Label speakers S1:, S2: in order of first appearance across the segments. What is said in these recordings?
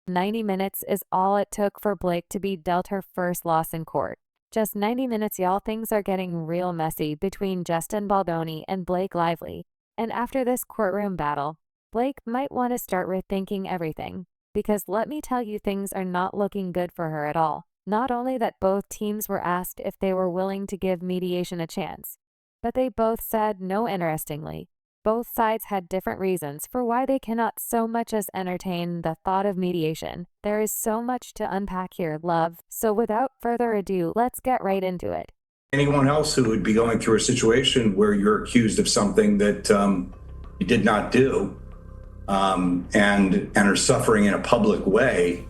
S1: 90 minutes is all it took for Blake to be dealt her first loss in court. Just 90 minutes, y'all. Things are getting real messy between Justin Baldoni and Blake Lively. And after this courtroom battle, Blake might want to start rethinking everything. Because let me tell you, things are not looking good for her at all. Not only that both teams were asked if they were willing to give mediation a chance, but they both said no. Interestingly, both sides had different reasons for why they cannot so much as entertain the thought of mediation. There is so much to unpack here, love. So without further ado, let's get right into it.
S2: Anyone else who would be going through a situation where you're accused of something that you did not do and are suffering in a public way,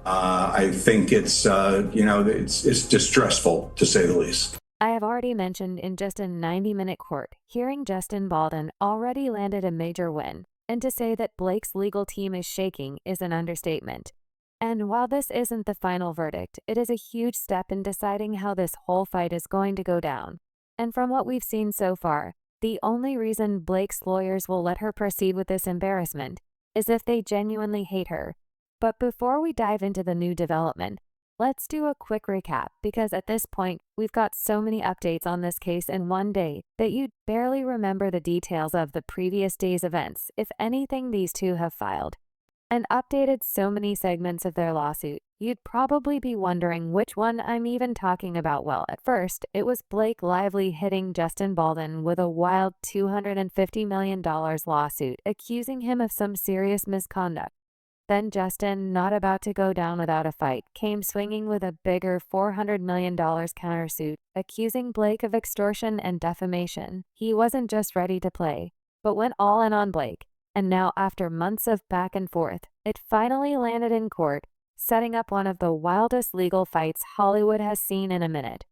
S2: I think it's distressful, to say the least.
S1: I have already mentioned in just a 90-minute court hearing, Justin Baldoni already landed a major win, and to say that Blake's legal team is shaking is an understatement. And while this isn't the final verdict, it is a huge step in deciding how this whole fight is going to go down. And from what we've seen so far, the only reason Blake's lawyers will let her proceed with this embarrassment is if they genuinely hate her. But before we dive into the new development, let's do a quick recap, because at this point, we've got so many updates on this case in one day that you'd barely remember the details of the previous day's events. If anything, these two have filed and updated so many segments of their lawsuit, you'd probably be wondering which one I'm even talking about. Well, at first, it was Blake Lively hitting Justin Baldoni with a wild $250 million lawsuit, accusing him of some serious misconduct. Then Justin, not about to go down without a fight, came swinging with a bigger $400 million countersuit, accusing Blake of extortion and defamation. He wasn't just ready to play, but went all in on Blake. And now, after months of back and forth, it finally landed in court, setting up one of the wildest legal fights Hollywood has seen in a minute.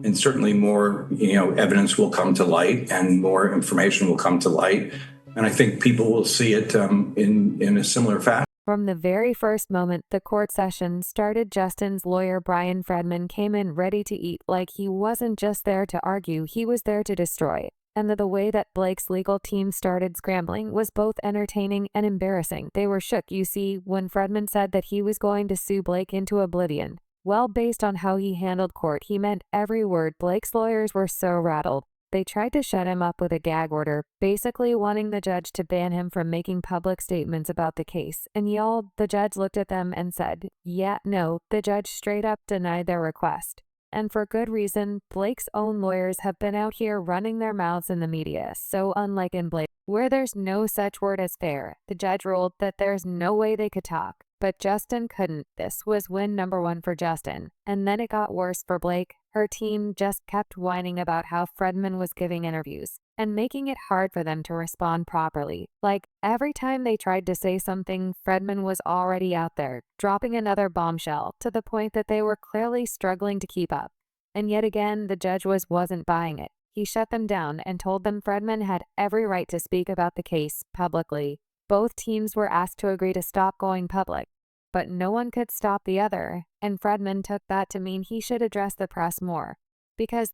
S2: And certainly more, evidence will come to light and more information will come to light. And I think people will see it in a similar fashion.
S1: From the very first moment the court session started, Justin's lawyer Brian Fredman came in ready to eat. Like he wasn't just there to argue, he was there to destroy. And the way that Blake's legal team started scrambling was both entertaining and embarrassing. They were shook, you see, when Fredman said that he was going to sue Blake into oblivion. Well, based on how he handled court, he meant every word. Blake's lawyers were so rattled. They tried to shut him up with a gag order, basically wanting the judge to ban him from making public statements about the case. And y'all, the judge looked at them and said, yeah, no. The judge straight up denied their request. And for good reason. Blake's own lawyers have been out here running their mouths in the media. So unlike in Blake, where there's no such word as fair, the judge ruled that there's no way they could talk. But Justin couldn't. This was win number one for Justin. And then it got worse for Blake. Her team just kept whining about how Fredman was giving interviews and making it hard for them to respond properly. Like, every time they tried to say something, Fredman was already out there, dropping another bombshell, to the point that they were clearly struggling to keep up. And yet again, the judge wasn't buying it. He shut them down and told them Fredman had every right to speak about the case publicly. Both teams were asked to agree to stop going public, but no one could stop the other, and Fredman took that to mean he should address the press more, because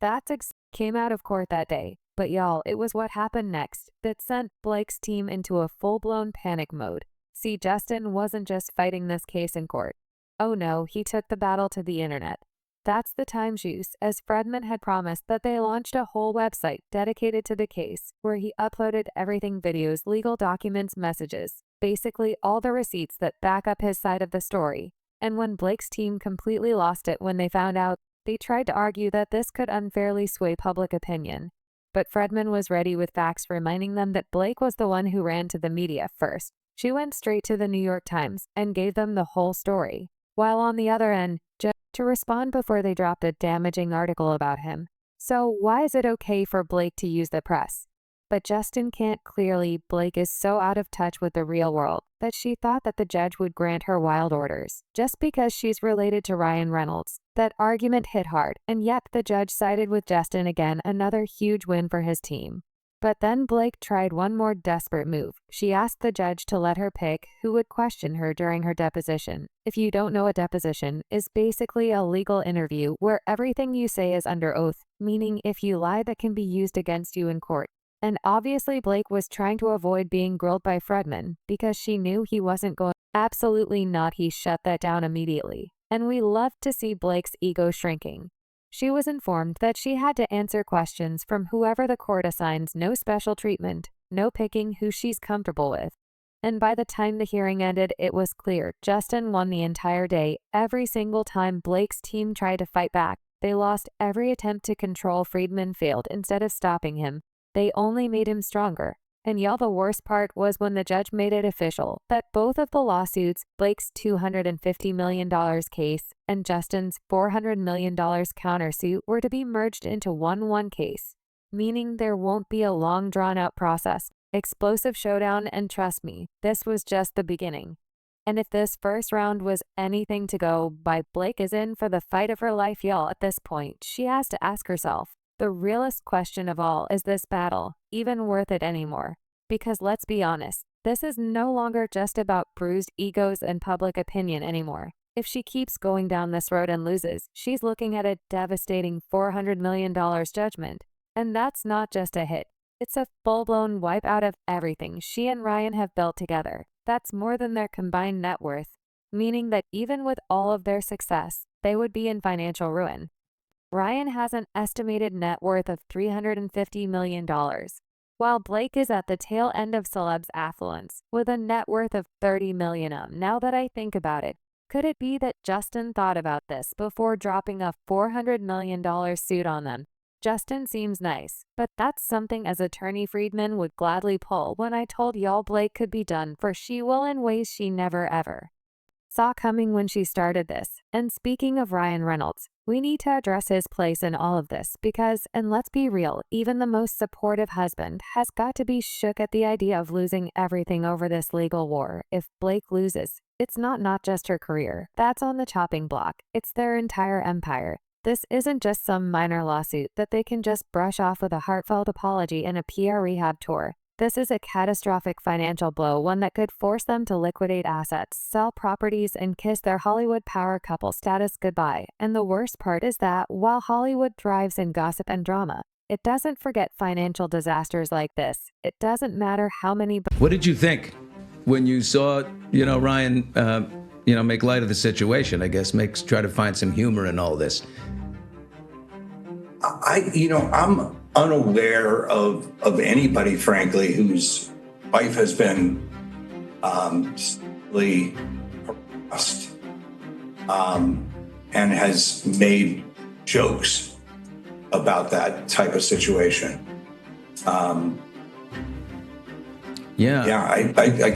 S1: came out of court that day. But y'all, it was what happened next that sent Blake's team into a full-blown panic mode. See, Justin wasn't just fighting this case in court. Oh no, he took the battle to the internet. That's the time juice, as Fredman had promised that they launched a whole website dedicated to the case, where he uploaded everything: videos, legal documents, messages, basically all the receipts that back up his side of the story. And when Blake's team completely lost it when they found out, they tried to argue that this could unfairly sway public opinion. But Fredman was ready with facts, reminding them that Blake was the one who ran to the media first. She went straight to the New York Times and gave them the whole story, while on the other end, to respond before they dropped a damaging article about him. So why is it okay for Blake to use the press? But Justin can't. Clearly, Blake is so out of touch with the real world that she thought that the judge would grant her wild orders just because she's related to Ryan Reynolds. That argument hit hard, and yet the judge sided with Justin again, another huge win for his team. But then Blake tried one more desperate move. She asked the judge to let her pick who would question her during her deposition. If you don't know, a deposition is basically a legal interview where everything you say is under oath, meaning if you lie, that can be used against you in court. And obviously Blake was trying to avoid being grilled by Fredman because she knew he wasn't going. Absolutely not, he shut that down immediately. And we loved to see Blake's ego shrinking. She was informed that she had to answer questions from whoever the court assigns, no special treatment, no picking who she's comfortable with. And by the time the hearing ended, it was clear Justin won the entire day. Every single time Blake's team tried to fight back, they lost. Every attempt to control Friedman failed. Instead of stopping him, they only made him stronger. And y'all, the worst part was when the judge made it official that both of the lawsuits, Blake's $250 million case and Justin's $400 million countersuit, were to be merged into one case, meaning there won't be a long drawn-out process, explosive showdown, and trust me, this was just the beginning. And if this first round was anything to go by, Blake is in for the fight of her life, y'all. At this point, she has to ask herself, the realest question of all, is this battle even worth it anymore? Because let's be honest, this is no longer just about bruised egos and public opinion anymore. If she keeps going down this road and loses, she's looking at a devastating $400 million judgment. And that's not just a hit. It's a full-blown wipe out of everything she and Ryan have built together. That's more than their combined net worth, meaning that even with all of their success, they would be in financial ruin. Ryan has an estimated net worth of $350 million, while Blake is at the tail end of celebs' affluence with a net worth of $30 million. Now that I think about it, could it be that Justin thought about this before dropping a $400 million suit on them? Justin seems nice, but that's something as attorney Friedman would gladly pull. When I told y'all Blake could be done for, she will in ways she never ever saw coming when she started this. And speaking of Ryan Reynolds, we need to address his place in all of this because, and let's be real, even the most supportive husband has got to be shook at the idea of losing everything over this legal war. If Blake loses, it's not just her career that's on the chopping block, it's their entire empire. This isn't just some minor lawsuit that they can just brush off with a heartfelt apology and a PR rehab tour. This is a catastrophic financial blow, one that could force them to liquidate assets, sell properties, and kiss their Hollywood power couple status goodbye. And the worst part is that, while Hollywood thrives in gossip and drama, it doesn't forget financial disasters like this. It doesn't matter how many...
S3: What did you think when you saw, Ryan, make light of the situation? I guess try to find some humor in all this.
S2: I'm unaware of anybody, frankly, whose wife has been really harassed and has made jokes about that type of situation. I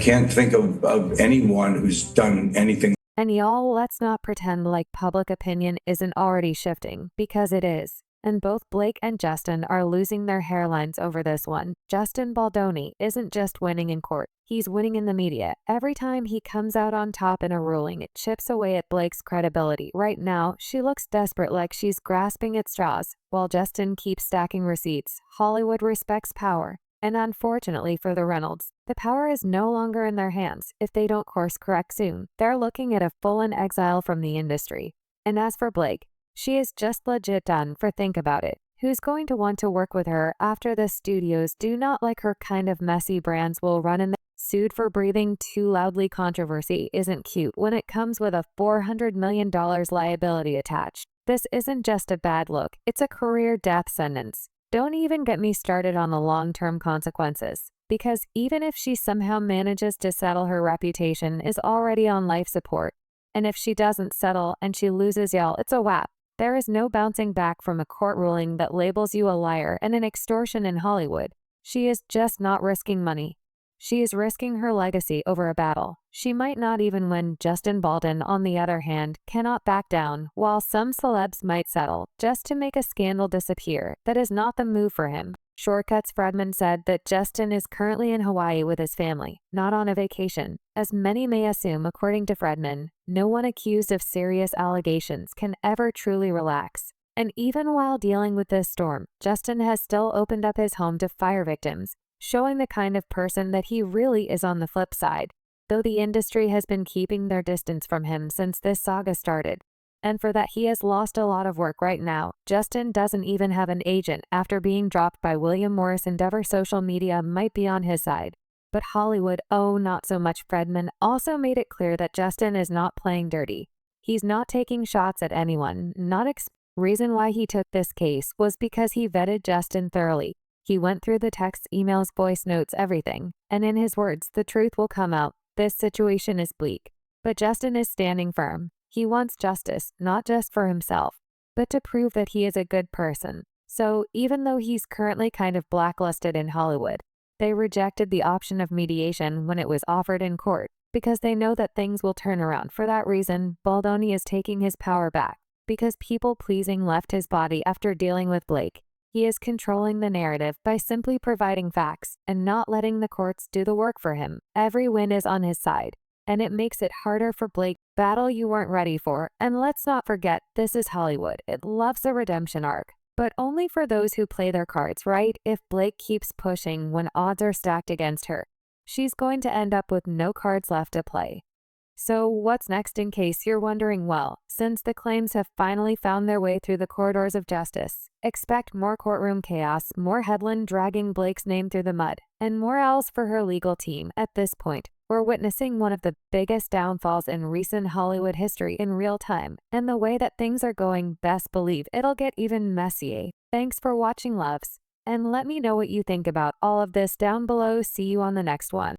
S2: can't think of anyone who's done anything.
S1: And y'all, let's not pretend like public opinion isn't already shifting, because it is. And both Blake and Justin are losing their hairlines over this one. Justin Baldoni isn't just winning in court, he's winning in the media. Every time he comes out on top in a ruling, it chips away at Blake's credibility. Right now, she looks desperate, like she's grasping at straws, while Justin keeps stacking receipts. Hollywood respects power. And unfortunately for the Reynolds, the power is no longer in their hands. If they don't course correct soon, they're looking at a full-on exile from the industry. And as for Blake, she is just legit done for. Think about it. Who's going to want to work with her after the studios do not like her kind of messy brands will run in the sued for breathing too loudly? Controversy isn't cute when it comes with a $400 million liability attached. This isn't just a bad look, it's a career death sentence. Don't even get me started on the long-term consequences, because even if she somehow manages to settle, her reputation is already on life support. And if she doesn't settle and she loses, y'all, it's a wrap. There is no bouncing back from a court ruling that labels you a liar and an extortion in Hollywood. She is just not risking money. She is risking her legacy over a battle she might not even win. Justin Baldoni, on the other hand, cannot back down. While some celebs might settle just to make a scandal disappear, that is not the move for him. Shortcuts Fredman said that Justin is currently in Hawaii with his family, not on a vacation. As many may assume, according to Fredman, no one accused of serious allegations can ever truly relax. And even while dealing with this storm, Justin has still opened up his home to fire victims, showing the kind of person that he really is. On the flip side, though, the industry has been keeping their distance from him since this saga started. and for that he has lost a lot of work right now. Justin doesn't even have an agent after being dropped by William Morris Endeavor. Social media might be on his side, but Hollywood, oh not so much. Fredman also made it clear that Justin is not playing dirty. He's not taking shots at anyone. Reason why he took this case was because he vetted Justin thoroughly. He went through the texts, emails, voice notes, everything, and in his words, the truth will come out. This situation is bleak, but Justin is standing firm. He wants justice, not just for himself, but to prove that he is a good person. So even though he's currently kind of blacklisted in Hollywood, they rejected the option of mediation when it was offered in court because they know that things will turn around. For that reason, Baldoni is taking his power back because people-pleasing left his body after dealing with Blake. He is controlling the narrative by simply providing facts and not letting the courts do the work for him. Every win is on his side, and it makes it harder for Blake. Battle you weren't ready for. And let's not forget, this is Hollywood. It loves a redemption arc, but only for those who play their cards right. If Blake keeps pushing when odds are stacked against her, she's going to end up with no cards left to play. So what's next, in case you're wondering? Well, since the claims have finally found their way through the corridors of justice, expect more courtroom chaos, more Headland dragging Blake's name through the mud, and more L's for her legal team. At this point, we're witnessing one of the biggest downfalls in recent Hollywood history in real time, and the way that things are going, best believe it'll get even messier. Thanks for watching, loves, and let me know what you think about all of this down below. See you on the next one.